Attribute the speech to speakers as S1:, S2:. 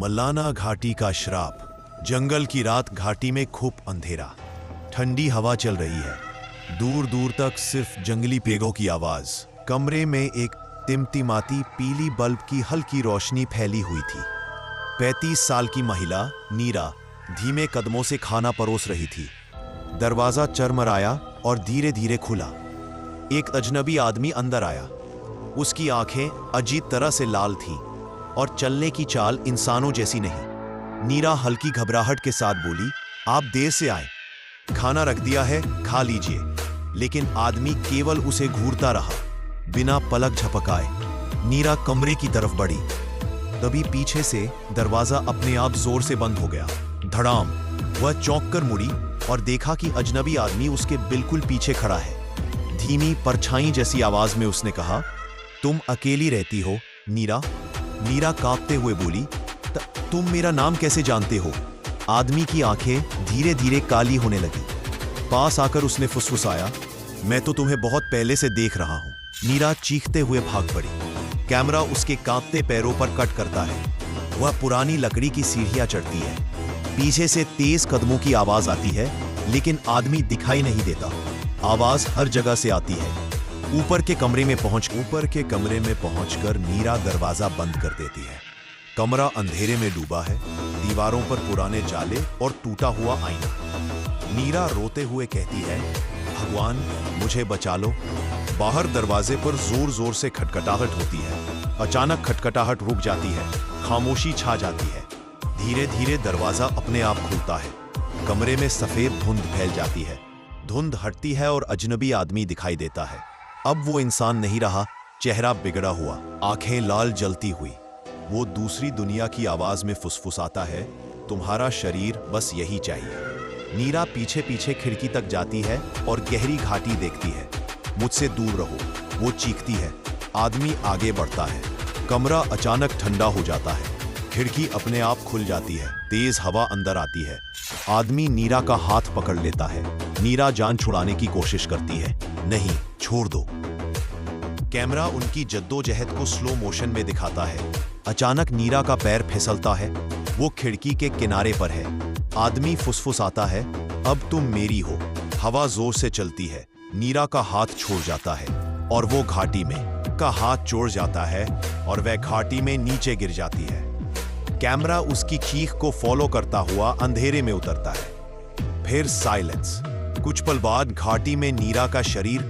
S1: मल्लाना घाटी का श्राप। जंगल की रात, घाटी में खूब अंधेरा, ठंडी हवा चल रही है। दूर दूर तक सिर्फ जंगली पेड़ों की आवाज। कमरे में एक टिमटिमाती पीली बल्ब की हल्की रोशनी फैली हुई थी। 35 साल की महिला नीरा धीमे कदमों से खाना परोस रही थी। दरवाजा चरमराया और धीरे धीरे खुला। एक अजनबी आदमी अंदर आया। उसकी आंखें अजीब तरह से लाल थीं और चलने की चाल इंसानों जैसी नहीं। नीरा हल्की घबराहट के साथ बोली, आप देर से आए, खाना रख दिया है, खा लीजिए। लेकिन आदमी केवल उसे घूरता रहा, बिना पलक झपकाए। नीरा कमरे की तरफ बढ़ी, तभी पीछे से दरवाजा अपने आप जोर से बंद हो गया। धड़ाम। वह चौंक कर मुड़ी और देखा कि अजनबी आदमी उसके बिल्कुल पीछे खड़ा है। धीमी परछाई जैसी आवाज में उसने कहा, तुम अकेली रहती हो नीरा? नीरा कांपते हुए बोली, तुम मेरा नाम कैसे जानते हो? आदमी की आंखें धीरे धीरे काली होने लगी। पास आकर उसने फुसफुसाया, मैं तो तुम्हें बहुत पहले से देख रहा हूं। नीरा चीखते हुए भाग पड़ी। कैमरा उसके कांपते पैरों पर कट करता है। वह पुरानी लकड़ी की सीढ़ियां चढ़ती है। पीछे से तेज कदमों की आवाज आती है, लेकिन आदमी दिखाई नहीं देता। आवाज हर जगह से आती है। ऊपर के कमरे में पहुंचकर नीरा दरवाजा बंद कर देती है। कमरा अंधेरे में डूबा है। दीवारों पर पुराने जाले और टूटा हुआ आईना। नीरा रोते हुए कहती है, भगवान मुझे बचा लो। बाहर दरवाजे पर जोर जोर से खटखटाहट होती है। अचानक खटखटाहट रुक जाती है, खामोशी छा जाती है। धीरे धीरे दरवाजा अपने आप खुलता है। कमरे में सफेद धुंध फैल जाती है। धुंध हटती है और अजनबी आदमी दिखाई देता है। अब वो इंसान नहीं रहा, चेहरा बिगड़ा हुआ, आंखें लाल जलती हुई। वो दूसरी दुनिया की आवाज में फुसफुसाता है, तुम्हारा शरीर बस यही चाहिए। नीरा पीछे पीछे खिड़की तक जाती है और गहरी घाटी देखती है। मुझसे दूर रहो, वो चीखती है। आदमी आगे बढ़ता है। कमरा अचानक ठंडा हो जाता है। खिड़की अपने आप खुल जाती है। तेज हवा अंदर आती है। आदमी नीरा का हाथ पकड़ लेता है। नीरा जान छुड़ाने की कोशिश करती है, नहीं, छोड़ दो। कैमरा उनकी जद्दोजहद को स्लो मोशन में दिखाता है। अचानक नीरा का पैर फिसलता है। वो खिड़की के किनारे पर है। आदमी फुसफुसाता है, अब तुम मेरी हो। हवा जोर से चलती है। नीरा का हाथ छोड़ जाता है और वो घाटी में घाटी में नीचे गिर जाती है। कैमरा उसकी चीख को फॉलो करता हुआ अंधेरे में उतरता है। फिर साइलेंस। कुछ पल बाद घाटी में नीरा का शरीर